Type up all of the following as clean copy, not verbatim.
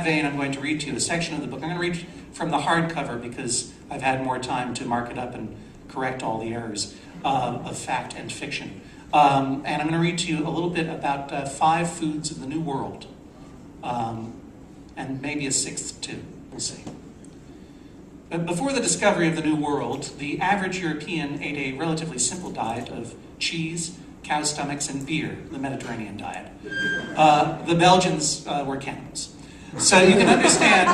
vein, I'm going to read to you a section of the book. I'm going to read from the hardcover because I've had more time to mark it up and correct all the errors of fact and fiction. And I'm going to read to you a little bit about 5 foods of the New World, and maybe a 6th too. We'll see. But before the discovery of the New World, the average European ate a relatively simple diet of cheese, cow stomachs, and beer, the Mediterranean diet. The Belgians were cannibals. So you can understand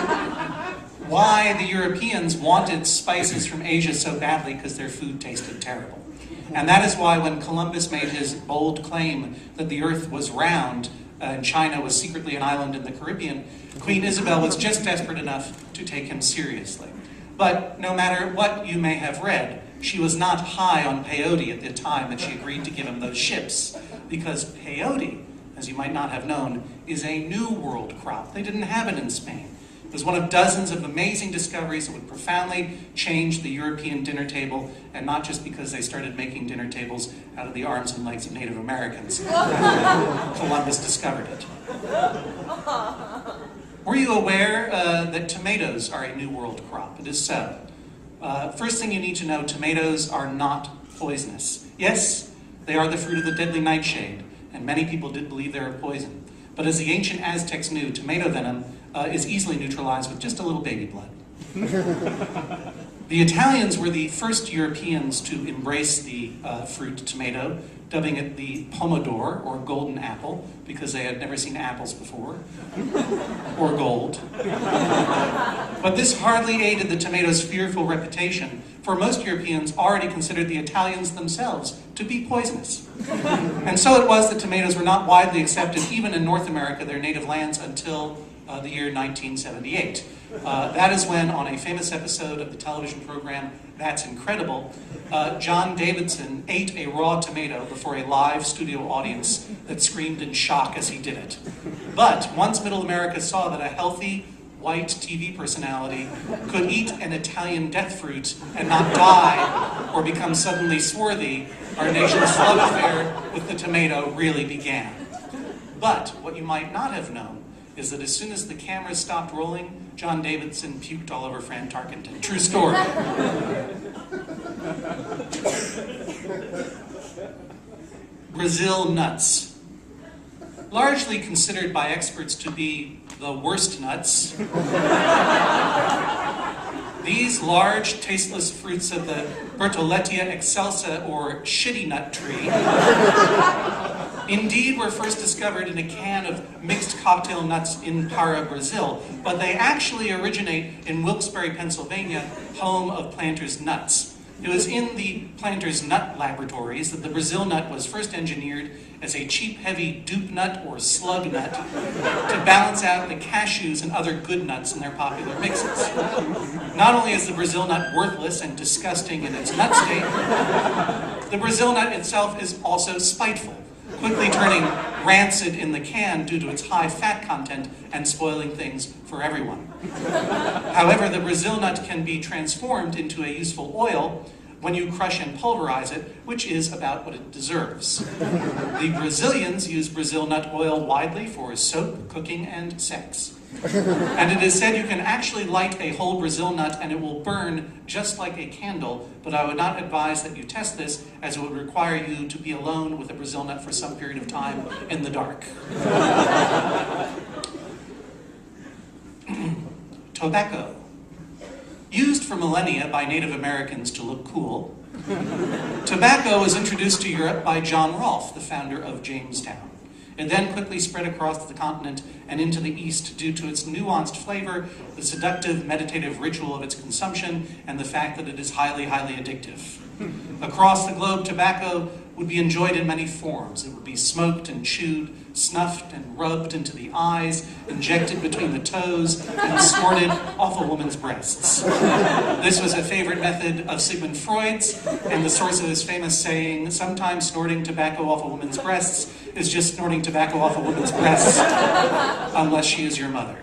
why the Europeans wanted spices from Asia so badly, because their food tasted terrible. And that is why when Columbus made his bold claim that the earth was round and China was secretly an island in the Caribbean, Queen Isabel was just desperate enough to take him seriously. But no matter what you may have read, she was not high on peyote at the time that she agreed to give him those ships, because peyote, as you might not have known, is a New World crop. They didn't have it in Spain. It was one of dozens of amazing discoveries that would profoundly change the European dinner table, and not just because they started making dinner tables out of the arms and legs of Native Americans. Columbus discovered it. Were you aware that tomatoes are a New World crop? It is so. First thing you need to know, tomatoes are not poisonous. Yes, they are the fruit of the deadly nightshade, and many people did believe they were poison. But as the ancient Aztecs knew, tomato venom is easily neutralized with just a little baby blood. The Italians were the first Europeans to embrace the fruit tomato, dubbing it the pomodoro, or golden apple, because they had never seen apples before, or gold. But this hardly aided the tomato's fearful reputation, for most Europeans already considered the Italians themselves to be poisonous. And so it was that tomatoes were not widely accepted, even in North America, their native lands, until the year 1978. That is when, on a famous episode of the television program That's Incredible, John Davidson ate a raw tomato before a live studio audience that screamed in shock as he did it. But once Middle America saw that a healthy, white TV personality could eat an Italian death fruit and not die or become suddenly swarthy, our nation's love affair with the tomato really began. But what you might not have known is that as soon as the cameras stopped rolling, John Davidson puked all over Fran Tarkenton. True story. Brazil nuts. Largely considered by experts to be the worst nuts, these large, tasteless fruits of the Bertholletia excelsa, or shitty nut tree, indeed were first discovered in a can of mixed cocktail nuts in Para, Brazil, but they actually originate in Wilkes-Barre, Pennsylvania, home of Planter's nuts. It was in the Planter's Nut Laboratories that the Brazil nut was first engineered as a cheap, heavy dupe nut or slug nut to balance out the cashews and other good nuts in their popular mixes. Not only is the Brazil nut worthless and disgusting in its nut state, the Brazil nut itself is also spiteful, quickly turning rancid in the can due to its high fat content and spoiling things for everyone. However, the Brazil nut can be transformed into a useful oil when you crush and pulverize it, which is about what it deserves. The Brazilians use Brazil nut oil widely for soap, cooking, and sex. And it is said you can actually light a whole Brazil nut and it will burn just like a candle, but I would not advise that you test this, as it would require you to be alone with a Brazil nut for some period of time in the dark. Tobacco. Used for millennia by Native Americans to look cool, tobacco was introduced to Europe by John Rolfe, the founder of Jamestown. It then quickly spread across the continent and into the East due to its nuanced flavor, the seductive, meditative ritual of its consumption, and the fact that it is highly, highly addictive. Across the globe, tobacco would be enjoyed in many forms. It would be smoked and chewed, snuffed and rubbed into the eyes, injected between the toes, and snorted off a woman's breasts. This was a favorite method of Sigmund Freud's, and the source of his famous saying, "Sometimes snorting tobacco off a woman's breasts is just snorting tobacco off a woman's breasts, unless she is your mother."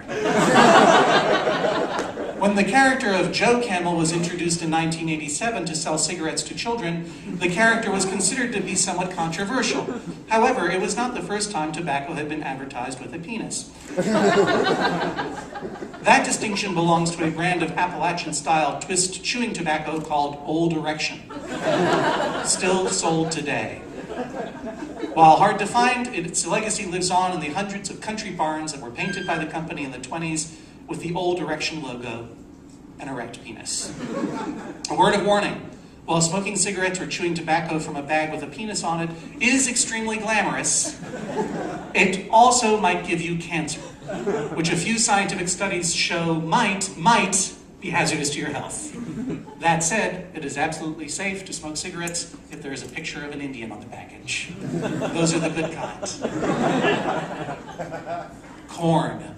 When the character of Joe Camel was introduced in 1987 to sell cigarettes to children, the character was considered to be somewhat controversial. However, it was not the first time tobacco had been advertised with a penis. That distinction belongs to a brand of Appalachian-style twist chewing tobacco called Old Erection, still sold today. While hard to find, its legacy lives on in the hundreds of country barns that were painted by the company in the 20s with the Old Erection logo, an erect penis. A word of warning. While smoking cigarettes or chewing tobacco from a bag with a penis on it is extremely glamorous, it also might give you cancer, which a few scientific studies show might be hazardous to your health. That said, it is absolutely safe to smoke cigarettes if there is a picture of an Indian on the package. Those are the good kinds. Corn.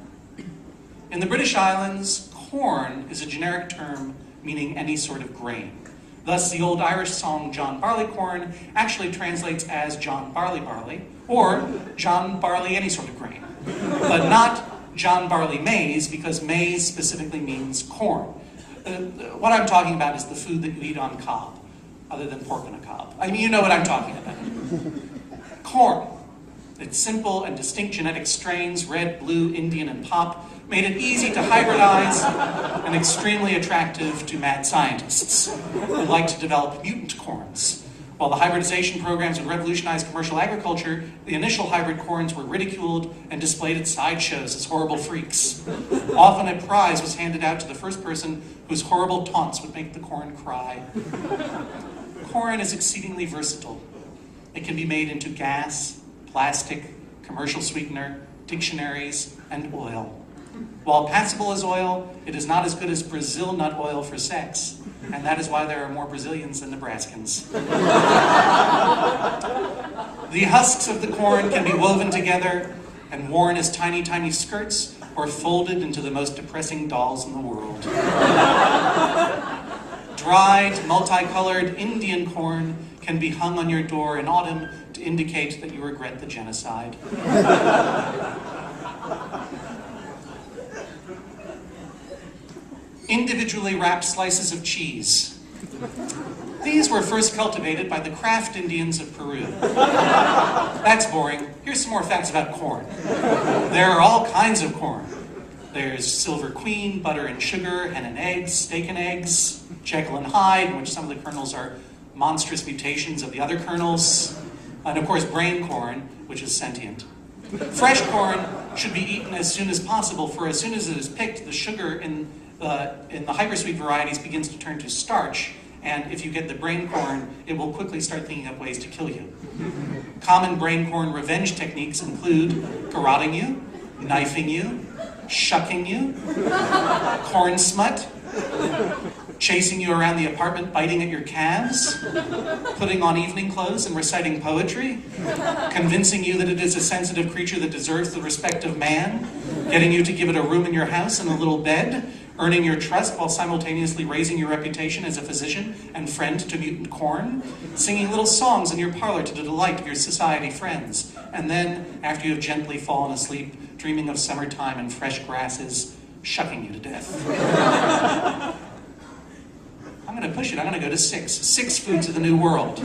In the British Islands, corn is a generic term meaning any sort of grain. Thus, the old Irish song John Barleycorn actually translates as John Barley Barley, or John Barley any sort of grain, but not John Barley maize, because maize specifically means corn. What I'm talking about is the food that you eat on cob, other than pork on a cob. I mean, you know what I'm talking about. Corn. Its simple and distinct genetic strains, red, blue, Indian, and pop, made it easy to hybridize and extremely attractive to mad scientists who like to develop mutant corns. While the hybridization programs would revolutionize commercial agriculture, the initial hybrid corns were ridiculed and displayed at sideshows as horrible freaks. Often a prize was handed out to the first person whose horrible taunts would make the corn cry. Corn is exceedingly versatile. It can be made into gas, plastic, commercial sweetener, dictionaries, and oil. While passable as oil, it is not as good as Brazil nut oil for sex, and that is why there are more Brazilians than Nebraskans. The husks of the corn can be woven together and worn as tiny, tiny skirts, or folded into the most depressing dolls in the world. Dried, multicolored Indian corn can be hung on your door in autumn to indicate that you regret the genocide. Individually wrapped slices of cheese. These were first cultivated by the Craft Indians of Peru. That's boring. Here's some more facts about corn. There are all kinds of corn. There's Silver Queen, butter and sugar, hen and eggs, steak and eggs, Jekyll and Hyde, in which some of the kernels are monstrous mutations of the other kernels, and of course brain corn, which is sentient. Fresh corn should be eaten as soon as possible, for as soon as it is picked, the sugar in the hypersweet varieties begins to turn to starch, and if you get the brain corn, it will quickly start thinking up ways to kill you. Common brain corn revenge techniques include garroting you, knifing you, shucking you, corn smut, chasing you around the apartment, biting at your calves, putting on evening clothes and reciting poetry, convincing you that it is a sensitive creature that deserves the respect of man, getting you to give it a room in your house and a little bed, earning your trust while simultaneously raising your reputation as a physician and friend to mutant corn, singing little songs in your parlor to the delight of your society friends, and then, after you have gently fallen asleep, dreaming of summertime and fresh grasses, shucking you to death. I'm going to push it. I'm going to go to 6. 6 foods of the New World.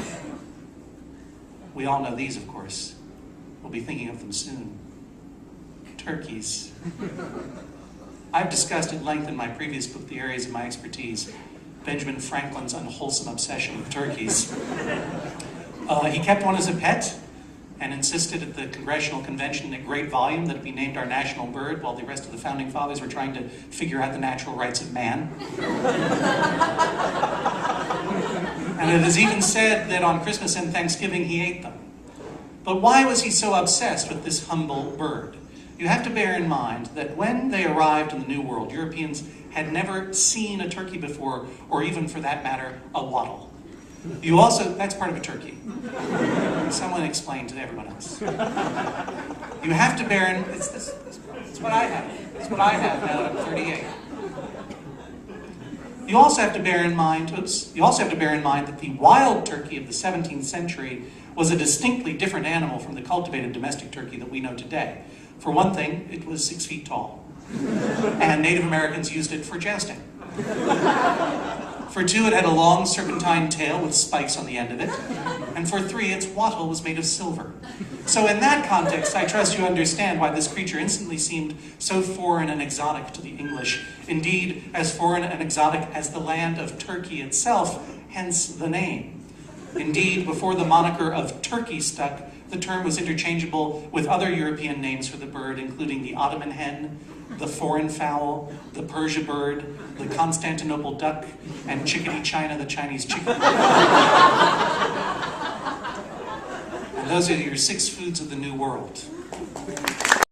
We all know these, of course. We'll be thinking of them soon. Turkeys. I've discussed at length in my previous book the areas of my expertise. Benjamin Franklin's unwholesome obsession with turkeys. He kept one as a pet and insisted at the Congressional Convention at great volume that it be named our national bird, while the rest of the Founding Fathers were trying to figure out the natural rights of man. And it is even said that on Christmas and Thanksgiving he ate them. But why was he so obsessed with this humble bird? You have to bear in mind that when they arrived in the New World, Europeans had never seen a turkey before, or even for that matter, a wattle. You also, that's part of a turkey. Someone explain to everyone else. You have to bear in, it's what I have. It's what I have now that I'm 38. You also have to bear in mind that the wild turkey of the 17th century was a distinctly different animal from the cultivated domestic turkey that we know today. For one thing, it was 6 feet tall, and Native Americans used it for jousting. For 2, it had a long serpentine tail with spikes on the end of it, and for 3, its wattle was made of silver. So in that context, I trust you understand why this creature instantly seemed so foreign and exotic to the English. Indeed, as foreign and exotic as the land of Turkey itself, hence the name. Indeed, before the moniker of turkey stuck, the term was interchangeable with other European names for the bird, including the Ottoman hen, the foreign fowl, the Persia bird, the Constantinople duck, and chickadee China, the Chinese chicken. And those are your 6 foods of the New World.